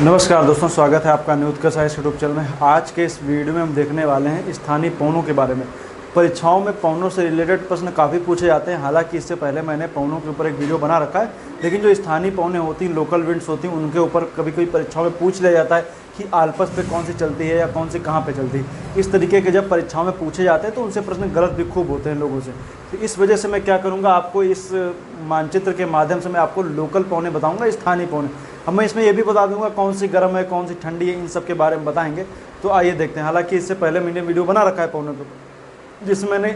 नमस्कार दोस्तों, स्वागत है आपका न्यूज का साइंस यूट्यूब चैनल में। आज के इस वीडियो में हम देखने वाले हैं स्थानीय पवनों के बारे में। परीक्षाओं में पवनों से रिलेटेड प्रश्न काफ़ी पूछे जाते हैं। हालांकि इससे पहले मैंने पवनों के ऊपर एक वीडियो बना रखा है, लेकिन जो स्थानीय पवनें होती हैं, लोकल विंड्स होती हैं, उनके ऊपर कभी कभी परीक्षाओं में पूछ लिया जाता है कि आलपस पे कौन सी चलती है या कौन सी कहाँ पे चलती है। इस तरीके के जब परीक्षाओं में पूछे जाते हैं तो उनसे प्रश्न गलत भी खूब होते हैं लोगों से। तो इस वजह से मैं क्या करूँगा, आपको इस मानचित्र के माध्यम से मैं आपको लोकल पवनें बताऊँगा, स्थानीय पवनें। अब मैं इसमें ये भी बता दूंगा कौन सी गर्म है, कौन सी ठंडी है, इन सब के बारे में बताएंगे। तो आइए देखते हैं। हालांकि इससे पहले मैंने वीडियो बना रखा है पवनों के, जिसमें मैंने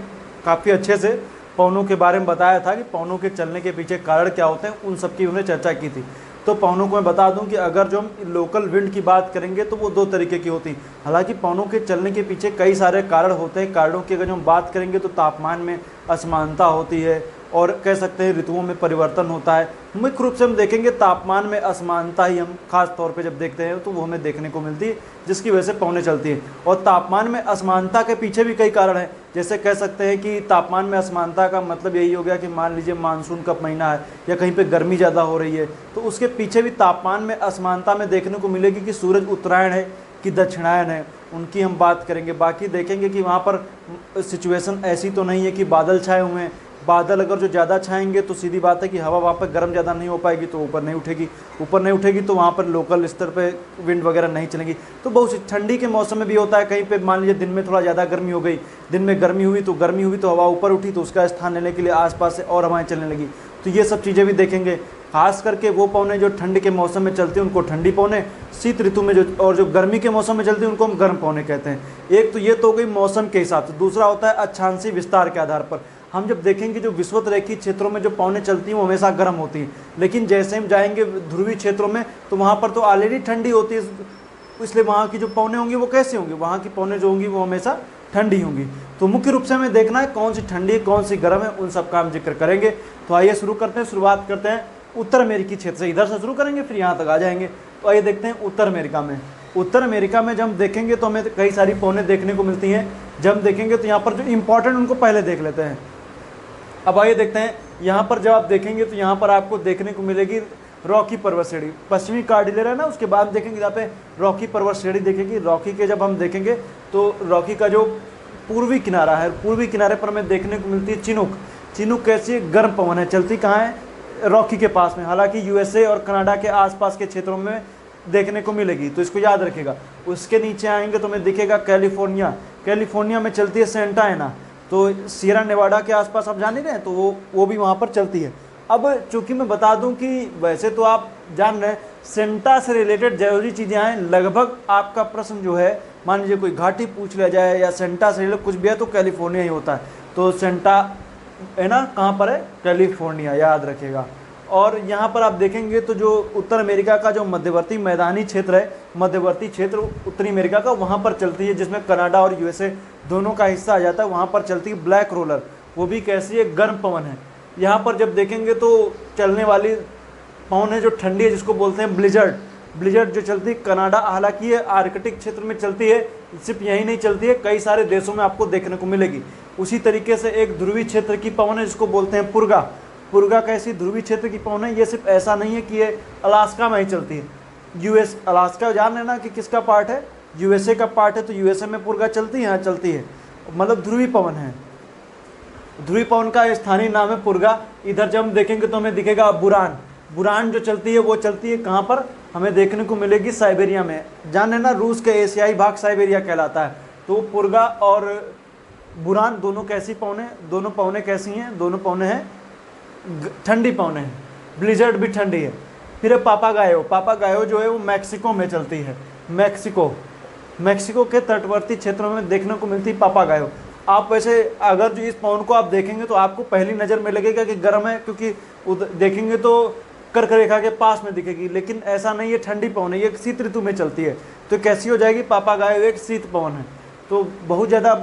काफ़ी अच्छे से पवनों के बारे में बताया था कि पवनों के चलने के पीछे कारण क्या होते हैं, उन सब की उन्होंने चर्चा की थी। तो पवनों को मैं बता दूं कि अगर जो हम लोकल विंड की बात करेंगे तो वो दो तरीके की होती हैं। हालांकि पवनों के चलने के पीछे कई सारे कारण होते हैं। कारणों की अगर हम बात करेंगे तो तापमान में असमानता होती है और कह सकते हैं ऋतुओं में परिवर्तन होता है। मुख्य रूप से हम देखेंगे तापमान में असमानता ही हम खास तौर पे जब देखते हैं तो वो हमें देखने को मिलती है, जिसकी वजह से पवनें चलती है। और तापमान में असमानता के पीछे भी कई कारण हैं। जैसे कह सकते हैं कि तापमान में असमानता का मतलब यही हो गया कि मान लीजिए मानसून का महीना है या कहीं पे गर्मी ज़्यादा हो रही है, तो उसके पीछे भी तापमान में असमानता में देखने को मिलेगी कि सूरज उत्तरायण है कि दक्षिणायन है, उनकी हम बात करेंगे। बाकी देखेंगे कि वहाँ पर सिचुएशन ऐसी तो नहीं है कि बादल छाए हुए हैं। बादल अगर जो ज़्यादा छाएंगे तो सीधी बात है कि हवा वहाँ पर गर्म ज़्यादा नहीं हो पाएगी, तो ऊपर नहीं उठेगी तो वहाँ पर लोकल स्तर पे विंड वगैरह नहीं चलेगी। तो बहुत सी ठंडी के मौसम में भी होता है, कहीं पे मान लीजिए दिन में थोड़ा ज़्यादा गर्मी हो गई, दिन में गर्मी हुई तो हवा ऊपर उठी तो उसका स्थान लेने के लिए आसपास से और हवाएं चलने लगी। तो ये सब चीज़ें भी देखेंगे। खास करके वो पवनें जो ठंड के मौसम में चलती हैं उनको ठंडी पवनें, शीत ऋतु में जो गर्मी के मौसम में चलती है उनको हम गर्म पवनें कहते हैं। एक तो ये तो हो गई मौसम के हिसाब से। दूसरा होता है अक्षांशीय विस्तार के आधार पर। हम जब देखेंगे जो विषुवत-रेखीय क्षेत्रों में जो पवनें चलती हैं वो हमेशा गर्म होती हैं, लेकिन जैसे हम जाएंगे ध्रुवीय क्षेत्रों में तो वहाँ पर तो ऑलरेडी ठंडी होती है, इसलिए वहाँ की जो पवनें होंगी वो कैसी होंगी, वहाँ की पवनें जो होंगी वो हमेशा ठंडी होंगी। तो मुख्य रूप से हमें देखना है कौन सी ठंडी है कौन सी गर्म है, उन सब का हम जिक्र करेंगे। तो आइए शुरू करते हैं। शुरुआत करते हैं उत्तर अमेरिकी क्षेत्र से, इधर से शुरू करेंगे फिर यहाँ तक आ जाएंगे। तो आइए देखते हैं उत्तर अमेरिका में जब हम देखेंगे तो हमें कई सारी पवनें देखने को मिलती हैं। जब हम देखेंगे तो यहाँ पर जो इंपॉर्टेंट उनको पहले देख लेते हैं। अब आइए देखते हैं, यहाँ पर जब आप देखेंगे तो यहाँ पर आपको देखने को मिलेगी रॉकी पर्वत श्रेणी, पश्चिमी कार्डिलेरा है ना, उसके बाद देखेंगे यहाँ पे रॉकी पर्वत श्रेणी देखेगी। रॉकी के जब हम देखेंगे तो रॉकी का जो पूर्वी किनारा है, पूर्वी किनारे पर हमें देखने को मिलती है चिनूक कैसी है, गर्म पवन है, चलती कहाँ है, रॉकी के पास में। हालांकि यूएसए और कनाडा के आसपास के क्षेत्रों में देखने को मिलेगी, तो इसको याद रखिएगा। उसके नीचे आएंगे तो हमें दिखेगा कैलिफोर्निया में चलती है सेंटा एना, तो सियरा नेवाडा के आसपास आप जान ही रहे हैं, तो वो भी वहाँ पर चलती है। अब चूंकि मैं बता दूं कि वैसे तो आप जान रहे हैं सेंटा से रिलेटेड जरूरी चीज़ें आएँ, लगभग आपका प्रश्न जो है, मान लीजिए कोई घाटी पूछ लिया जाए या सेंटा से रिलेटेड कुछ भी है तो कैलिफोर्निया ही होता है। तो सेंटा है ना, कहाँ पर है, कैलिफोर्निया, याद रखिएगा। और यहाँ पर आप देखेंगे तो जो उत्तर अमेरिका का जो मध्यवर्ती मैदानी क्षेत्र है, मध्यवर्ती क्षेत्र उत्तरी अमेरिका का, वहाँ पर चलती है, जिसमें कनाडा और यूएसए दोनों का हिस्सा आ जाता है। वहाँ पर चलती है ब्लैक रोलर, वो भी कैसी है, गर्म पवन है। यहाँ पर जब देखेंगे तो चलने वाली पवन है जो ठंडी है, जिसको बोलते हैं ब्लिजर्ड जो चलती है कनाडा, हालांकि ये आर्कटिक क्षेत्र में चलती है, सिर्फ यही नहीं चलती है, कई सारे देशों में आपको देखने को मिलेगी। उसी तरीके से एक ध्रुवीय क्षेत्र की पवन है जिसको बोलते हैं पुर्गा कैसी ध्रुवीय क्षेत्र की पवन है। ये सिर्फ ऐसा नहीं है कि ये अलास्का में ही चलती है। अलास्का जान लेना कि किसका पार्ट है, यूएसए का पार्ट है, तो यूएसए में पुर्गा चलती है, यहाँ चलती है, मतलब ध्रुवीय पवन है। ध्रुवीय पवन का स्थानीय नाम है पुर्गा। इधर जब हम देखेंगे तो हमें दिखेगा बुरान जो चलती है वो चलती है कहाँ पर, हमें देखने को मिलेगी साइबेरिया में। जान लेना रूस के एशियाई भाग साइबेरिया कहलाता है। तो पुर्गा और बुरान दोनों कैसी पवनें, दोनों पवनें कैसी हैं, दोनों पवनें हैं ठंडी पवनें हैं, ब्लिजर्ड भी ठंडी है। फिर है पापागायो जो है वो मैक्सिको में चलती है। मैक्सिको के तटवर्ती क्षेत्रों में देखने को मिलती है पापागायो। आप वैसे अगर जो इस पवन को आप देखेंगे तो आपको पहली नज़र में लगेगा कि गर्म है, क्योंकि देखेंगे तो कर्क रेखा के पास में दिखेगी, लेकिन ऐसा नहीं है, ठंडी पवन है, ये शीत ऋतु में चलती है। तो कैसी हो जाएगी, पापागायो एक शीत पवन है। तो बहुत ज़्यादा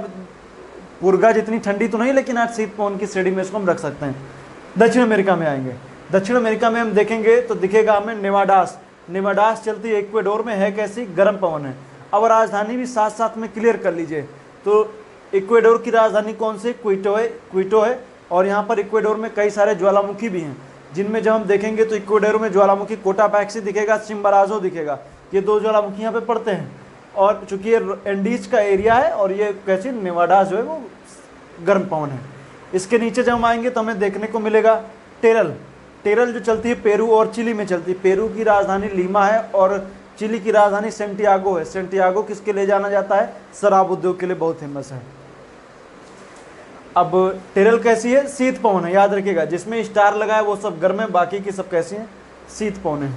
पुर्गा जितनी ठंडी तो नहीं, लेकिन आज शीत पवन की श्रेणी में इसको हम रख सकते हैं। दक्षिण अमेरिका में आएंगे, दक्षिण अमेरिका में हम देखेंगे तो दिखेगा हमें नेवाडास चलती है, इक्वेडोर में है, कैसी, गर्म पवन है। अब राजधानी भी साथ साथ में क्लियर कर लीजिए। तो इक्वेडोर की राजधानी कौन सी, क्विटो है। और यहाँ पर इक्वेडोर में कई सारे ज्वालामुखी भी हैं, जिनमें जब हम देखेंगे तो इक्वेडोर में ज्वालामुखी कोटापैक्सी दिखेगा, चिम्बराजो दिखेगा। ये दो ज्वालामुखी यहाँ पे पड़ते हैं। और चूंकि ये एंडीज का एरिया है और ये कैसी नेवाडा जो है वो गर्म पवन है। इसके नीचे जब हम आएंगे तो हमें देखने को मिलेगा टेरल। टेरल जो चलती है पेरू और चिली में चलती है। पेरू की राजधानी लीमा है और चिली की राजधानी सेंटियागो है। सेंटियागो किसके लिए जाना जाता है? शराब उद्योग के लिए बहुत फेमस है। अब टेरल कैसी है? शीत पवन है, याद रखिएगा। जिसमें स्टार लगा है वो सब गर्म है, बाकी की सब कैसी हैं? शीत पवन है।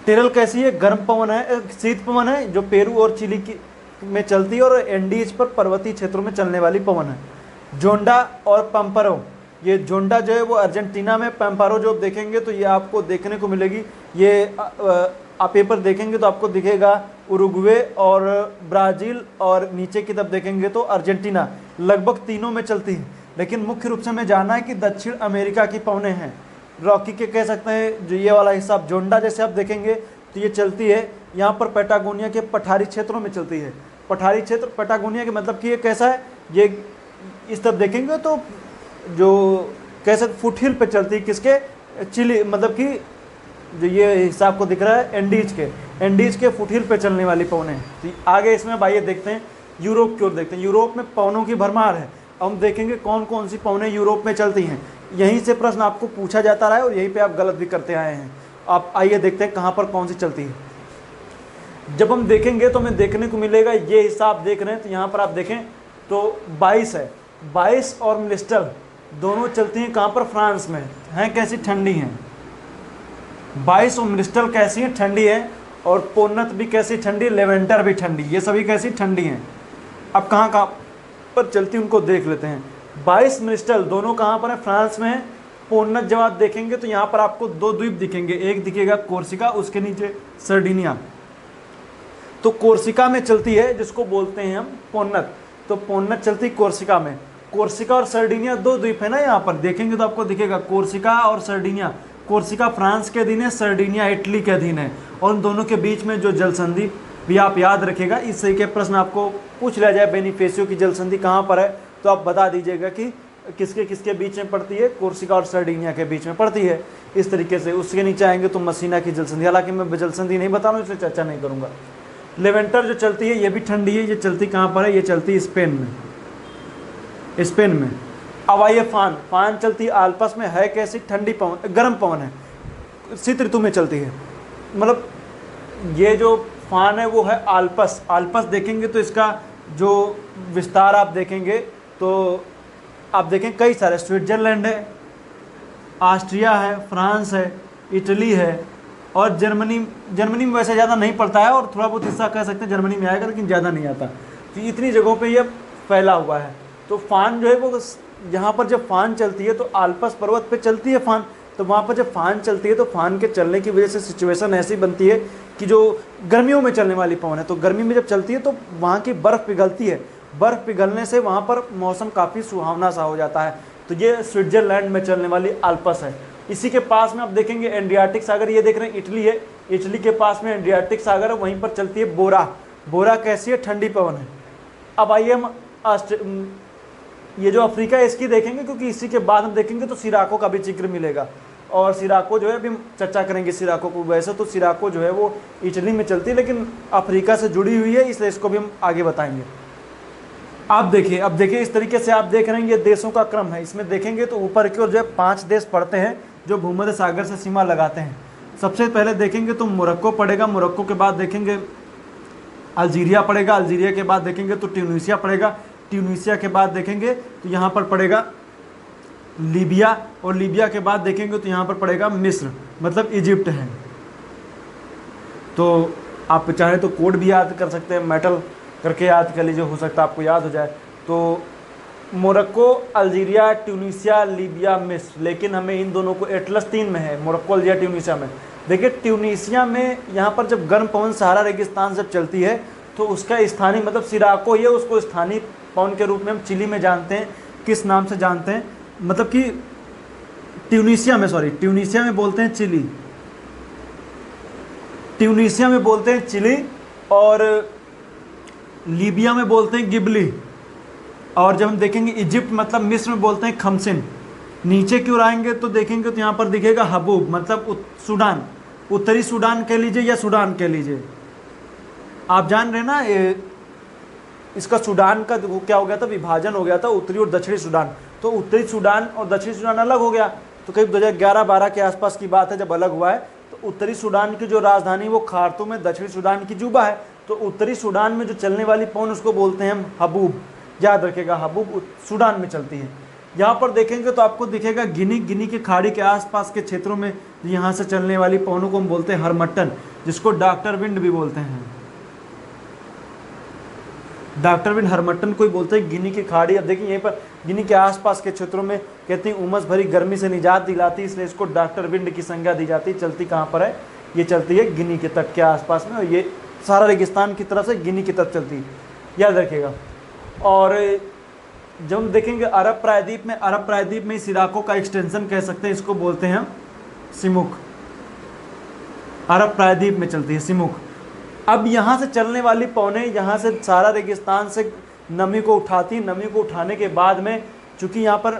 टेरल कैसी है? गर्म पवन है, शीत पवन है, जो पेरू और चिली की में चलती है और एंडीज पर पर्वतीय क्षेत्रों में चलने वाली पवन है। जोंडा और पंपरो, ये जोंडा जो है वो अर्जेंटीना में, पंपरो जो आप देखेंगे तो ये आपको देखने को मिलेगी। ये आप पेपर देखेंगे तो आपको दिखेगा उरुग्वे और ब्राज़ील, और नीचे की तरफ देखेंगे तो अर्जेंटीना। लगभग तीनों में चलती है, लेकिन मुख्य रूप से हमें जानना है कि दक्षिण अमेरिका की पवनें हैं। रॉकी के कह सकते हैं जो ये वाला हिस्सा जोंडा जैसे आप देखेंगे तो ये चलती है यहाँ पर पैटागोनिया के पठारी क्षेत्रों में चलती है। पठारी क्षेत्र पैटागोनिया के मतलब कि ये कैसा है? ये इस तरफ देखेंगे तो जो कैसे फुट हिल पे चलती है, किसके? चिली, मतलब कि जो ये हिस्सा आपको दिख रहा है एंडीज के फुट हिल पे चलने वाली पवनें हैं। तो आगे इसमें आइए देखते हैं यूरोप की ओर देखते हैं। यूरोप में पवनों की भरमार है। हम देखेंगे कौन कौन सी पवनें यूरोप में चलती हैं। यहीं से प्रश्न आपको पूछा जाता रहा है और यहीं पे आप गलत भी करते आए हैं। आप आइए देखते हैं कहाँ पर कौन सी चलती है। जब हम देखेंगे तो हमें देखने को मिलेगा ये हिस्सा आप देख रहे हैं, तो यहाँ पर आप देखें तो 22 है। 22 और मिलिस्टल दोनों चलती हैं कहाँ पर? फ्रांस में। हैं कैसी? ठंडी हैं। 22 और मिलिस्टल कैसी हैं? ठंडी है। और पोन्नत भी कैसी? ठंडी। लेवेंटर भी ठंडी। ये सभी कैसी? ठंडी हैं। अब कहाँ कहाँ पर चलती उनको देख लेते हैं। 22 मिलिस्टल दोनों कहाँ पर है? फ्रांस में है। पोन्नत जब आप देखेंगे तो यहाँ पर आपको दो द्वीप दिखेंगे, एक दिखेगा कोर्सिका, उसके नीचे सर्डिनिया। तो कोर्सिका में चलती है जिसको बोलते हैं हम पोन्नत। तो पोन्नत चलती कोर्सिका में। कोर्सिका और सर्डिनिया दो द्वीप है ना, यहाँ पर देखेंगे तो आपको दिखेगा कोर्सिका और सर्डिनिया। कोर्सिका फ्रांस के अधीन है, सर्डिनिया इटली के अधीन है। और उन दोनों के बीच में जो जल संधि भी आप याद रखिएगा, इस तरीके के प्रश्न आपको पूछ लिया जाए बेनिफेसियो की जल संधि कहाँ पर है, तो आप बता दीजिएगा कि किसके किसके बीच में पड़ती है? कोर्सिका और सर्डिनिया के बीच में पड़ती है। इस तरीके से उसके नीचे आएंगे तो मसीना की जल संधि, हालांकि मैं जल संधि नहीं बता रहा हूँ इसलिए चर्चा नहीं करूँगा। लेवेंटर जो चलती है ये भी ठंडी है। ये चलती कहाँ पर है? ये चलती है स्पेन में। स्पेन में। अब आइए फान। फान चलती है आल्पस में। है कैसी? ठंडी पवन, गर्म पवन है, शीत ऋतु में चलती है। मतलब ये जो फान है वो है आल्पस। आल्पस देखेंगे तो इसका जो विस्तार आप देखेंगे तो आप देखें कई सारे, स्विट्जरलैंड है, ऑस्ट्रिया है, फ्रांस है, इटली है और जर्मनी। जर्मनी में वैसे ज़्यादा नहीं पड़ता है और थोड़ा बहुत हिस्सा कह सकते हैं जर्मनी में आएगा, लेकिन ज़्यादा नहीं आता। तो इतनी जगहों पे ये फैला हुआ है। तो फान जो है वो यहाँ पर जब फान चलती है तो आल्पस पर्वत पे चलती है फान। तो वहाँ पर जब फान चलती है तो फान के चलने की वजह से सिचुएशन ऐसी बनती है कि जो गर्मियों में चलने वाली पवन है, तो गर्मी में जब चलती है तो वहाँ की बर्फ़ पिघलती है। बर्फ़ पिघलने से वहाँ पर मौसम काफ़ी सुहावना सा हो जाता है। तो ये स्विट्जरलैंड में चलने वाली आल्पस है। इसी के पास में आप देखेंगे एड्रियाटिक सागर, ये देख रहे हैं इटली है। इटली के पास में एड्रियाटिक सागर है, वहीं पर चलती है बोरा। बोरा कैसी है? ठंडी पवन है। अब आइए हम ये जो अफ्रीका है इसकी देखेंगे, क्योंकि इसी के बाद हम देखेंगे तो सिराको का भी जिक्र मिलेगा। और सिराको जो है अभी हम चर्चा करेंगे सिराको को। वैसे तो सिराको जो है वो इटली में चलती है, लेकिन अफ्रीका से जुड़ी हुई है, इसलिए इसको भी हम आगे बताएंगे। आप देखिए, अब देखिए इस तरीके से आप देख रहे हैं ये देशों का क्रम है। इसमें देखेंगे तो ऊपर की ओर जो है 5 देश पड़ते हैं जो भूमध्य सागर से सीमा लगाते हैं। सबसे पहले देखेंगे तो मोरक्को पड़ेगा। मोरक्को के बाद देखेंगे अल्जीरिया पड़ेगा। अल्जीरिया के बाद देखेंगे तो ट्यूनीसिया पड़ेगा। ट्यूनीसिया के बाद देखेंगे तो यहाँ पर पड़ेगा लीबिया। और लीबिया के बाद देखेंगे तो यहाँ पर पड़ेगा मिस्र, मतलब इजिप्ट है। तो आप चाहे तो कोड भी याद कर सकते हैं, मेटल करके याद कर लीजिए, हो सकता है आपको याद हो जाए। तो मोरक्को, अल्जीरिया, ट्यूनीसिया, लीबिया, मिस्र। लेकिन हमें इन दोनों को एटलस 3 में है, मोरक्को, अल्जीरिया, ट्यूनीसिया में। देखिए ट्यूनीसिया में यहाँ पर जब गर्म पवन सहारा रेगिस्तान जब चलती है तो उसका स्थानीय मतलब सिराको ही है, उसको स्थानीय पवन के रूप में हम चिली में जानते हैं। किस नाम से जानते हैं? मतलब कि ट्यूनीसिया में बोलते हैं चिली। ट्यूनीसिया में बोलते हैं चिली और लीबिया में बोलते हैं गिबली। और जब हम देखेंगे इजिप्ट मतलब मिस्र में बोलते हैं खमसिन। नीचे की ओर आएंगे तो देखेंगे तो यहाँ पर दिखेगा हबूब मतलब सूडान। उत्तरी सूडान कह लीजिए या सूडान कह लीजिए, आप जान रहे ना इसका सूडान का क्या हो गया था, विभाजन हो गया था उत्तरी और दक्षिणी सूडान। तो उत्तरी सूडान और दक्षिणी सूडान अलग हो गया। तो करीब 2011-12 के आसपास की बात है जब अलग हुआ है। तो उत्तरी सूडान की जो राजधानी वो खार्तूम है, दक्षिणी सूडान की जूबा है। तो उत्तरी सूडान में जो चलने वाली पवन उसको बोलते हैं हम हबूब, याद रखेगा, हबूब सूडान में चलती है। यहाँ पर देखेंगे तो आपको दिखेगा गिनी के खाड़ी के आसपास के क्षेत्रों में यहाँ से चलने वाली पवनों को हम बोलते हैं हरमट्टन, जिसको डॉक्टर विंड भी बोलते हैं। डॉक्टर विंड हरमट्टन को ही बोलते हैं। गिनी की खाड़ी, अब देखिए यहीं पर गिनी के आसपास के क्षेत्रों में कहते हैं उमस भरी गर्मी से निजात दिलाती, इसलिए इसको डॉक्टर विंड की संज्ञा दी जाती है। चलती कहाँ पर है, ये चलती है गिनी के तट के आसपास में, और ये सारा रेगिस्तान की तरफ से गिनी की तरफ चलती है, याद रखिएगा। और जब हम देखेंगे अरब प्रायद्वीप में इस इलाकों का एक्सटेंशन कह सकते हैं, इसको बोलते हैं सिमुक। अरब प्रायद्वीप में चलती है सिमुक। अब यहाँ से चलने वाली पवनें यहाँ से सारा रेगिस्तान से नमी को उठाती, नमी को उठाने के बाद में चूंकि यहाँ पर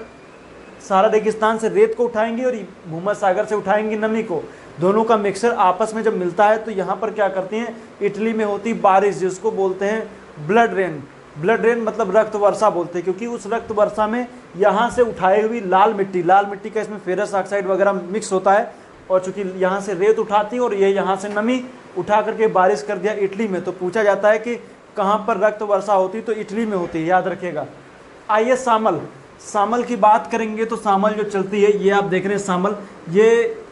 सारा रेगिस्तान से रेत को उठाएंगी और भूमध्य सागर से उठाएंगी नमी को, दोनों का मिक्सर आपस में जब मिलता है तो यहाँ पर क्या करती हैं, इटली में होती बारिश, जिसको बोलते हैं ब्लड रेन। ब्लड रेन मतलब रक्त वर्षा बोलते हैं, क्योंकि उस रक्त वर्षा में यहाँ से उठाई हुई लाल मिट्टी का इसमें फेरस ऑक्साइड वगैरह मिक्स होता है, और चूंकि यहाँ से रेत उठाती है और ये यहाँ से नमी उठा करके बारिश कर दिया इटली में। तो पूछा जाता है कि कहाँ पर रक्त वर्षा होती, तो इटली में होती है, याद रखिएगा। आइए सामल की बात करेंगे तो सामल जो चलती है, ये आप देख रहे हैं सामल, ये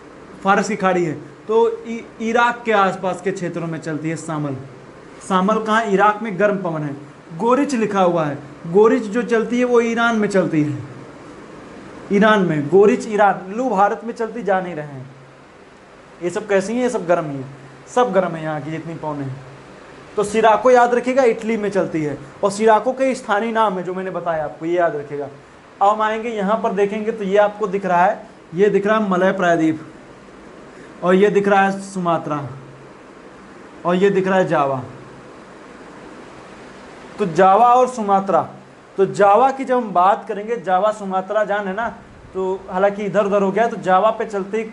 फारस की खाड़ी है, तो इराक के आसपास के क्षेत्रों में चलती है सामल कहाँ, इराक में गर्म पवन है। गोरिच लिखा हुआ है, गोरिच जो चलती है वो ईरान में चलती है, ईरान में गोरिच, ईरान। लू भारत में चलती जा नहीं रहे हैं। ये सब कैसी हैं, ये सब गर्म ही है, सब गर्म है यहाँ की जितनी पवनें हैं। तो सिराको याद रखिएगा, इटली में चलती है, और सिराको के स्थानीय नाम है जो मैंने बताया आपको, ये याद रखिएगा। अब हम आएंगे यहाँ पर देखेंगे तो ये आपको दिख रहा है, ये दिख रहा है मलय प्रायद्वीप, और ये दिख रहा है सुमात्रा, और ये दिख रहा है जावा। तो जावा और सुमात्रा, तो जावा की जब हम बात करेंगे, जावा सुमात्रा जान है ना, तो हालांकि इधर उधर हो गया, तो जावा पे चलती है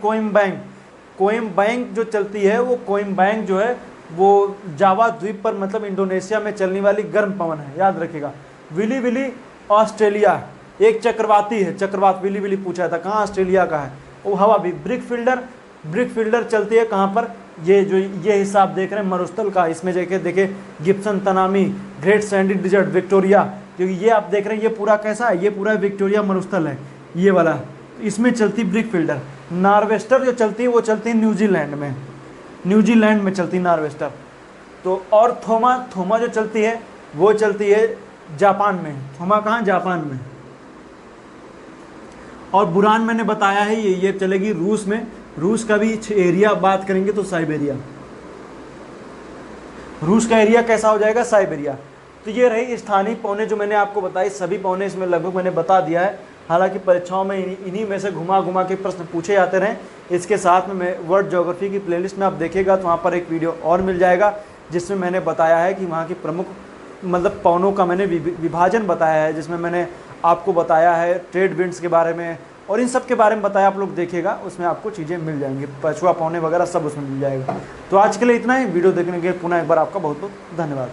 कोइम्बैंग जो चलती है, वो कोइम्बैंग जो है वो जावा द्वीप पर मतलब इंडोनेशिया में चलने वाली गर्म पवन है, याद रखिएगा। विली विली ऑस्ट्रेलिया एक चक्रवाती है, चक्रवात विली विली पूछा था कहाँ, ऑस्ट्रेलिया का है। वो हवा भी ब्रिक फील्डर चलती है कहाँ पर, ये जो ये हिस्सा आप देख रहे हैं मरुस्थल का, इसमें जाके देखे Gibson Tanami, great sandy desert, Victoria, क्योंकि ये आप देख रहे हैं ये पूरा कैसा है, ये पूरा विक्टोरिया मरुस्थल है ये वाला, इसमें चलती ब्रिक फील्डर। नार्वेस्टर जो चलती है वो चलती है न्यूजीलैंड में चलती नार्वेस्टर। तो और थोमा जो चलती है वो चलती है जापान में। थोमा कहाँ, जापान में। और बुरान मैंने बताया है ये चलेगी रूस में। रूस का भी एरिया बात करेंगे तो साइबेरिया, रूस का एरिया कैसा हो जाएगा, साइबेरिया। तो ये रही स्थानीय पौने जो मैंने आपको बताई, सभी पौने इसमें लगभग मैंने बता दिया है। हालांकि परीक्षाओं में इन्हीं में से घुमा के प्रश्न पूछे जाते रहे। इसके साथ में मैं वर्ल्ड ज्योग्राफी की प्लेलिस्ट में आप देखिएगा तो वहाँ पर एक वीडियो और मिल जाएगा, जिसमें मैंने बताया है कि वहाँ की प्रमुख मतलब पवनों का मैंने विभाजन बताया है, जिसमें मैंने आपको बताया है ट्रेड विंड्स के बारे में और इन सब के बारे में बताया। आप लोग देखिएगा, उसमें आपको चीज़ें मिल जाएंगी, पछुआ पौने वगैरह सब उसमें मिल जाएगा। तो आज के लिए इतना ही। वीडियो देखने के लिए पुनः एक बार आपका बहुत बहुत धन्यवाद।